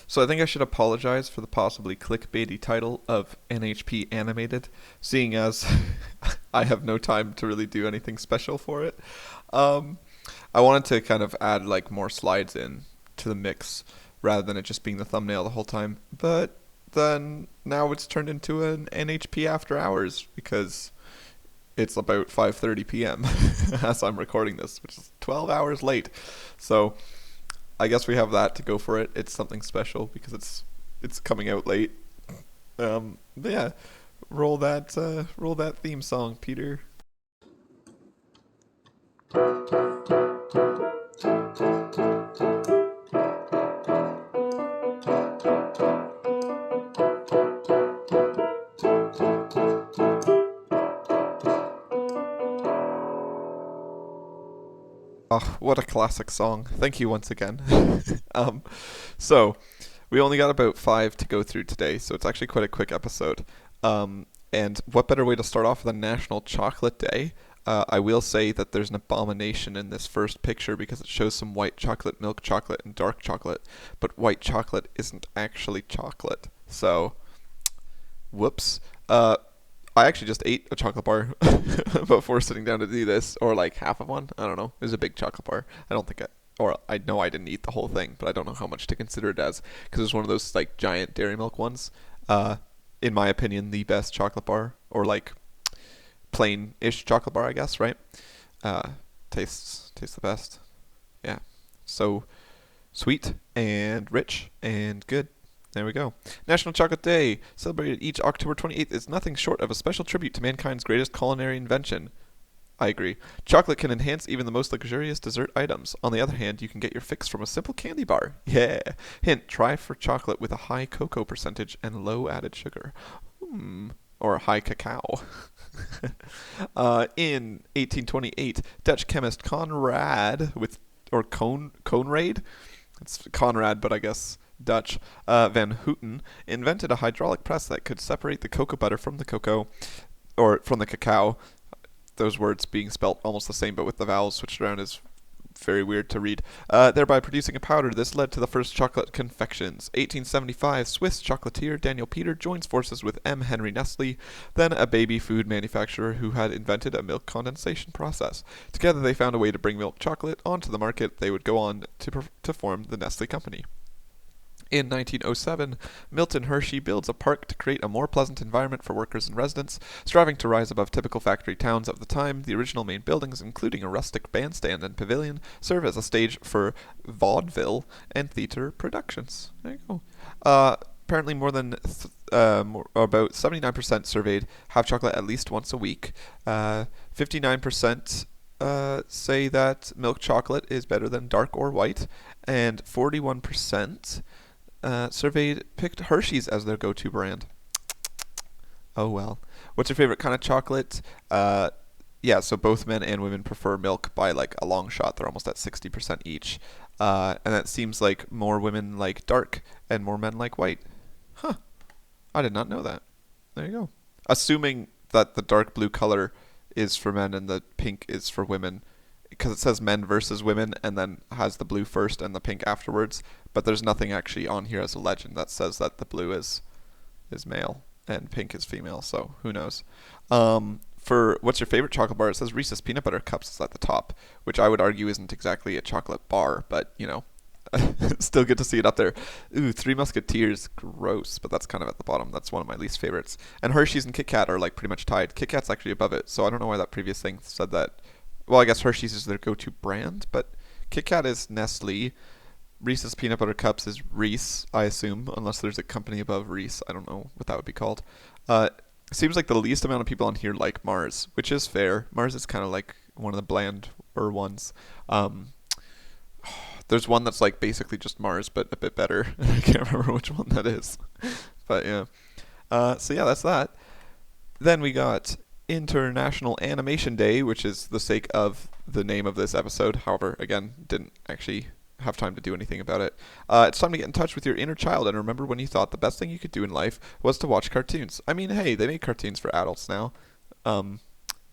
So I think I should apologize for the possibly clickbaity title of NHP Animated, seeing as I have no time to really do anything special for it. Um, I wanted to kind of add like more slides in to the mix rather than it just being the thumbnail the whole time. But then now it's turned into an NHP After Hours because it's about 5:30 p.m. as I'm recording this, which is 12 hours late. So I guess we have that to go for it. It's something special because it's coming out late. But yeah, roll that theme song, Peter. Oh, what a classic song! Thank you once again. um, so we only got about five to go through today, so it's actually quite a quick episode. And what better way to start off than National Chocolate Day? I will say that there's an abomination in this first picture because it shows some white chocolate, milk chocolate, and dark chocolate, but white chocolate isn't actually chocolate. So, whoops. I actually just ate a chocolate bar before sitting down to do this, or like half of one. I don't know. It was a big chocolate bar. I don't think or I know I didn't eat the whole thing, but I don't know how much to consider it as because it was one of those like giant dairy milk ones. Uh, in my opinion, the best chocolate bar, or like plain-ish chocolate bar, I guess, right? Uh, tastes the best. Yeah. So sweet and rich and good. There we go. National Chocolate Day, celebrated each October 28th, is nothing short of a special tribute to mankind's greatest culinary invention. I agree. Chocolate can enhance even the most luxurious dessert items. On the other hand, you can get your fix from a simple candy bar. Yeah. Hint, try for chocolate with a high cocoa percentage and low added sugar. Or high cacao. In 1828, Dutch chemist Conrad Conrad, it's Conrad, but I guess Dutch, Van Houten invented a hydraulic press that could separate the cocoa butter from the cocoa, or from the cacao. Those words being spelt almost the same, but with the vowels switched around is very weird to read. Thereby producing a powder. This led to the first chocolate confections. 1875, Swiss chocolatier Daniel Peter joins forces with M. Henry Nestle, then a baby food manufacturer who had invented a milk condensation process. Together they found a way to bring milk chocolate onto the market. They would go on to form the Nestle Company. In 1907, Milton Hershey builds a park to create a more pleasant environment for workers and residents, striving to rise above typical factory towns of the time. The original main buildings, including a rustic bandstand and pavilion, serve as a stage for vaudeville and theater productions. There you go. Apparently, about 79% surveyed have chocolate at least once a week. 59% say that milk chocolate is better than dark or white, and 41% surveyed picked Hershey's as their go-to brand. Oh well. What's your favorite kind of chocolate? Yeah, so both men and women prefer milk by like a long shot. They're almost at 60% each. And it seems like more women like dark and more men like white. Huh. I did not know that. There you go. Assuming that the dark blue color is for men and the pink is for women, because it says men versus women and then has the blue first and the pink afterwards, but there's nothing actually on here as a legend that says that the blue is male and pink is female, so who knows. For what's your favorite chocolate bar, it says Reese's Peanut Butter Cups is at the top, which I would argue isn't exactly a chocolate bar, but you know, still good to see it up there. Ooh, Three Musketeers, gross, but that's kind of at the bottom. That's one of my least favorites. And Hershey's and Kit Kat are like pretty much tied. Kit Kat's actually above it, so I don't know why that previous thing said that. Well, I guess Hershey's is their go-to brand, but Kit Kat is Nestle. Reese's Peanut Butter Cups is Reese, I assume, unless there's a company above Reese. I don't know what that would be called. Seems like the least amount of people on here like Mars, which is fair. Mars is kind of like one of the blander ones. There's one that's like basically just Mars, but a bit better. I can't remember which one that is. But yeah. So yeah, that's that. Then we got International Animation Day, which is the sake of the name of this episode. However, again, didn't actually have time to do anything about it. It's time to get in touch with your inner child and remember when you thought the best thing you could do in life was to watch cartoons. I mean, hey, they make cartoons for adults now.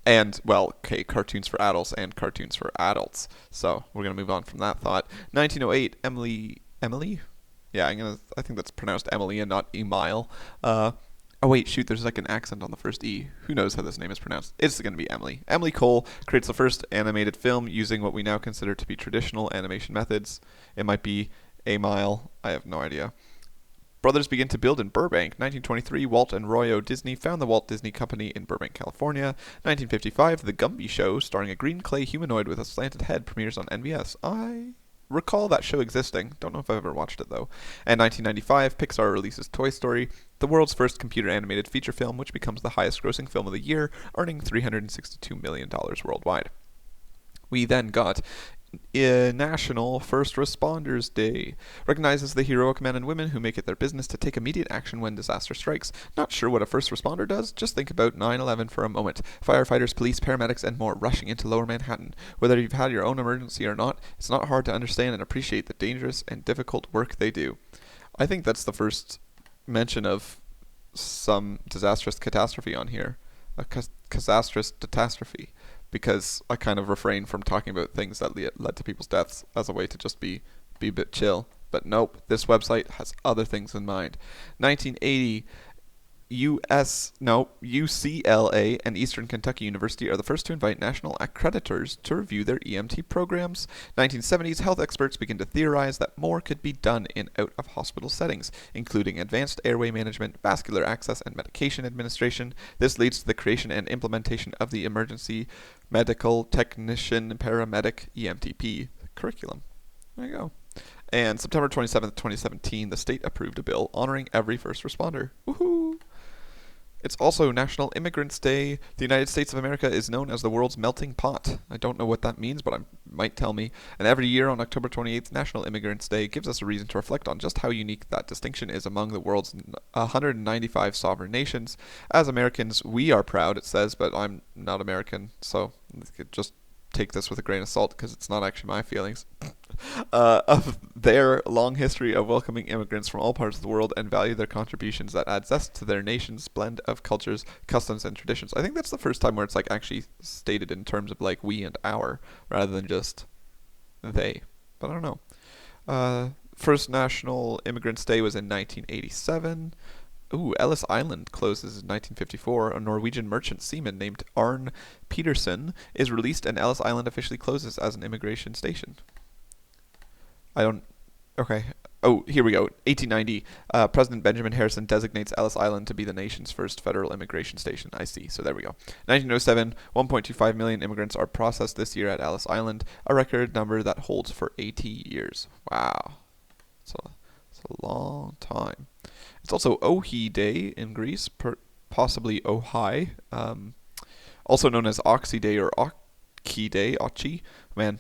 And, well, okay, cartoons for adults and cartoons for adults. So we're going to move on from that thought. 1908, Emily Yeah, I think that's pronounced Emily and not Emile. Oh wait, shoot, there's like an accent on the first E. Who knows how this name is pronounced? It's going to be Emily. Emily Cole creates the first animated film using what we now consider to be traditional animation methods. It might be Emile. I have no idea. Brothers begin to build in Burbank. 1923, Walt and Roy O. Disney found the Walt Disney Company in Burbank, California. 1955, The Gumby Show, starring a green clay humanoid with a slanted head, premieres on NBS. I recall that show existing. Don't know if I've ever watched it, though. And 1995, Pixar releases Toy Story, the world's first computer-animated feature film, which becomes the highest-grossing film of the year, earning $362 million worldwide. We then got National First Responders Day. Recognizes the heroic men and women who make it their business to take immediate action when disaster strikes. Not sure what a first responder does? Just think about 9/11 for a moment. Firefighters, police, paramedics, and more rushing into lower Manhattan. Whether you've had your own emergency or not, it's not hard to understand and appreciate the dangerous and difficult work they do. I think that's the first mention of some disastrous catastrophe on here. A disastrous catastrophe. Because I kind of refrain from talking about things that led to people's deaths as a way to just be a bit chill. But nope, this website has other things in mind. 1980, UCLA and Eastern Kentucky University are the first to invite national accreditors to review their EMT programs. 1970s, health experts begin to theorize that more could be done in out-of-hospital settings, including advanced airway management, vascular access, and medication administration. This leads to the creation and implementation of the Emergency Medical Technician Paramedic EMTP curriculum. There you go. And September 27th, 2017, the state approved a bill honoring every first responder. Woohoo! It's also National Immigrants Day. The United States of America is known as the world's melting pot. I don't know what that means, but I might tell me. And every year on October 28th, National Immigrants Day gives us a reason to reflect on just how unique that distinction is among the world's 195 sovereign nations. As Americans, we are proud, it says, but I'm not American, so just take this with a grain of salt because it's not actually my feelings. Of their long history of welcoming immigrants from all parts of the world and value their contributions that add zest to their nation's blend of cultures, customs, and traditions. I think that's the first time where it's like actually stated in terms of like we and our rather than just they. But I don't know. First National Immigrants Day was in 1987. Ooh, Ellis Island closes in 1954. A Norwegian merchant seaman named Arne Peterson is released, and Ellis Island officially closes as an immigration station. Okay. Oh, here we go. 1890. President Benjamin Harrison designates Ellis Island to be the nation's first federal immigration station. I see. So there we go. 1907. 1.25 million immigrants are processed this year at Ellis Island, a record number that holds for 80 years. Wow. It's a long time. It's also Ohi Day in Greece, possibly Ohai, also known as Oxy Day or Oki Day, Ochi. Man,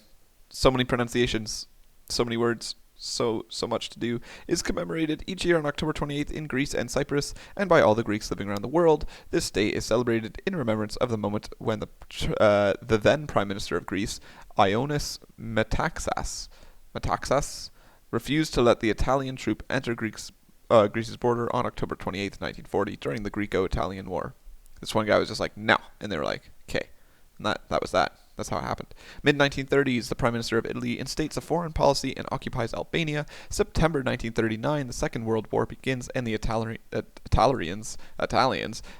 so many pronunciations, so many words, so much to do. Is commemorated each year on October 28th in Greece and Cyprus, and by all the Greeks living around the world. This day is celebrated in remembrance of the moment when the then Prime Minister of Greece, Ioannis Metaxas, refused to let the Italian troop enter Greece's border on October 28th, 1940, during the Greco-Italian War. This one guy was just like, no. And they were like, okay. And that was that. That's how it happened. Mid-1930s, the Prime Minister of Italy instates a foreign policy and occupies Albania. September 1939, the Second World War begins, and the Italians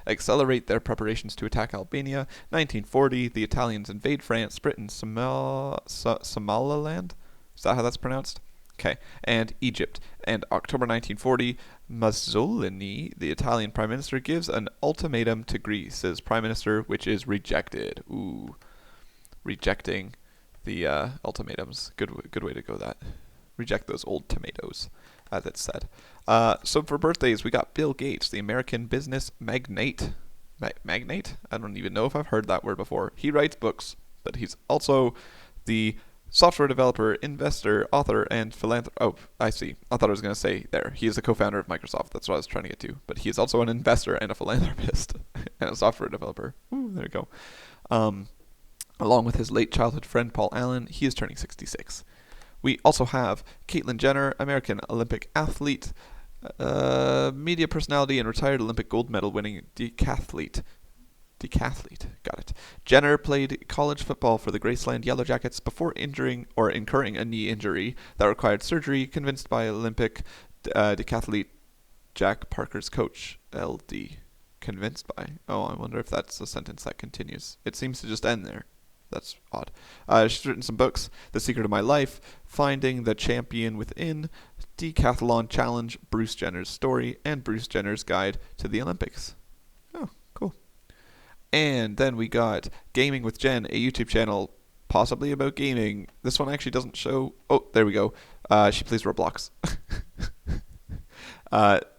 accelerate their preparations to attack Albania. 1940, the Italians invade France, Britain, Somaliland? Is that how that's pronounced? Okay, and Egypt. And October 1940, Mussolini, the Italian Prime Minister, gives an ultimatum to Greece's Prime Minister, which is rejected. Ooh, rejecting the ultimatums. Good way to go that. Reject those old tomatoes, as it said. So for birthdays, we got Bill Gates, the American business magnate. Magnate? I don't even know if I've heard that word before. He writes books, but he's also the software developer, investor, author, and philanthropist. Oh, I see. I thought I was going to say there. He is the co-founder of Microsoft. That's what I was trying to get to. But he is also an investor and a philanthropist and a software developer. Ooh, there you go. Along with his late childhood friend Paul Allen, he is turning 66. We also have Caitlyn Jenner, American Olympic athlete, media personality, and retired Olympic gold medal winning decathlete. Got it. Jenner played college football for the Graceland Yellow Jackets before incurring a knee injury that required surgery. Convinced by Olympic decathlete Jack Parker's coach, LD. Convinced by. Oh, I wonder if that's a sentence that continues. It seems to just end there. That's odd. She's written some books. The Secret of My Life, Finding the Champion Within, Decathlon Challenge, Bruce Jenner's Story, and Bruce Jenner's Guide to the Olympics. Oh, cool. And then we got Gaming with Jen, a YouTube channel possibly about gaming. This one actually doesn't show. Oh, there we go. She plays Roblox.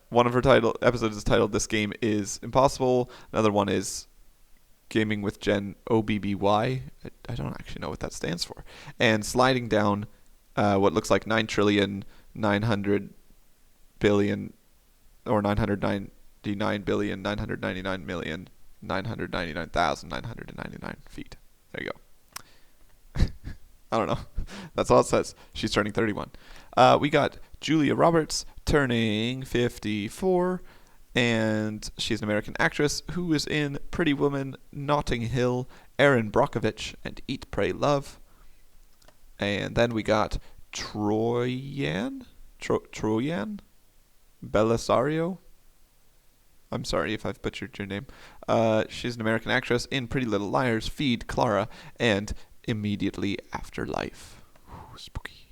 One of her episodes is titled "This Game Is Impossible." Another one is Gaming with Jen OBBY. I don't actually know what that stands for. And sliding down what looks like 9,900,000,000,000 or 999,999,999,999 feet. There you go. I don't know. That's all it says. She's turning 31. We got Julia Roberts turning 54, and she's an American actress who is in Pretty Woman, Notting Hill, Erin Brockovich, and Eat, Pray, Love. And then we got Troyan Belisario. I'm sorry if I've butchered your name. She's an American actress in Pretty Little Liars, Feed, Clara, and Immediately After Life. Ooh, spooky.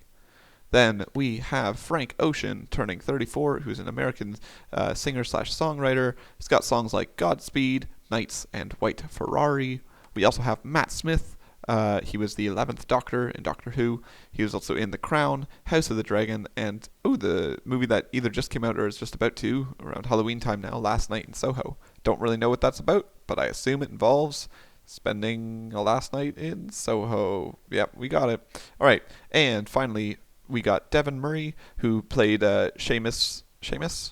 Then we have Frank Ocean turning 34, who's an American singer/songwriter. He's got songs like Godspeed, Nights, and White Ferrari. We also have Matt Smith. He was the 11th Doctor in Doctor Who. He was also in The Crown, House of the Dragon, and the movie that either just came out or is just about to, around Halloween time now, Last Night in Soho. Don't really know what that's about, but I assume it involves spending a last night in Soho. Yep, we got it. All right, and finally, we got Devin Murray, who played Seamus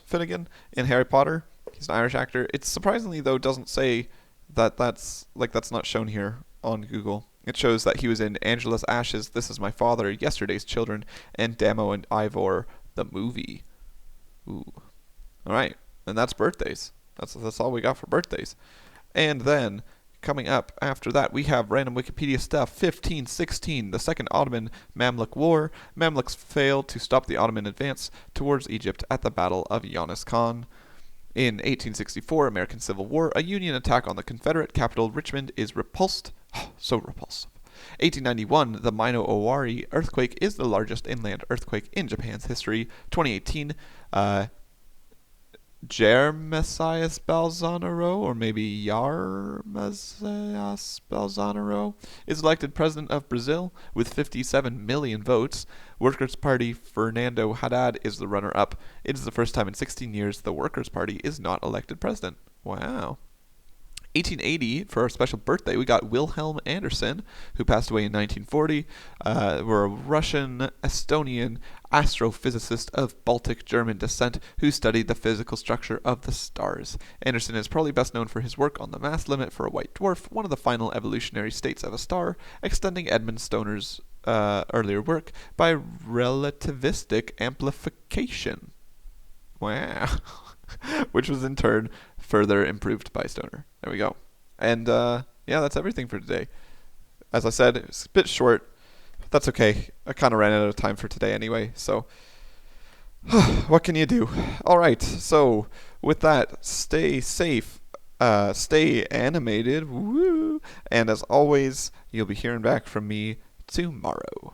Finnegan in Harry Potter. He's an Irish actor. It surprisingly, though, doesn't say that's not shown here on Google. It shows that he was in Angela's Ashes, This Is My Father, Yesterday's Children, and Damo and Ivor, the movie. Ooh. All right, and that's birthdays. That's all we got for birthdays. And then, coming up after that, we have random Wikipedia stuff. 1516, the Second Ottoman Mamluk War. Mamluks failed to stop the Ottoman advance towards Egypt at the Battle of Yonis Khan. In 1864, American Civil War, a Union attack on the Confederate capital Richmond is repulsed. Oh, so repulsive. 1891, the Mino-Owari earthquake is the largest inland earthquake in Japan's history. 2018, Jair Messias Bolsonaro, or maybe Jair Messias Bolsonaro, is elected president of Brazil with 57 million votes. Workers' Party Fernando Haddad is the runner-up. It is the first time in 16 years the Workers' Party is not elected president. Wow. 1880, for our special birthday, we got Wilhelm Anderson, who passed away in 1940. We're a Russian-Estonian astrophysicist of Baltic-German descent who studied the physical structure of the stars. Anderson is probably best known for his work on the mass limit for a white dwarf, one of the final evolutionary states of a star, extending Edmund Stoner's earlier work by relativistic amplification. Wow. Which was in turn further improved by Stoner. There we go. And yeah, that's everything for today. As I said, it's a bit short, but that's okay. I kind of ran out of time for today anyway, so what can you do? All right, so with that, stay safe, stay animated, woo! And as always, you'll be hearing back from me tomorrow.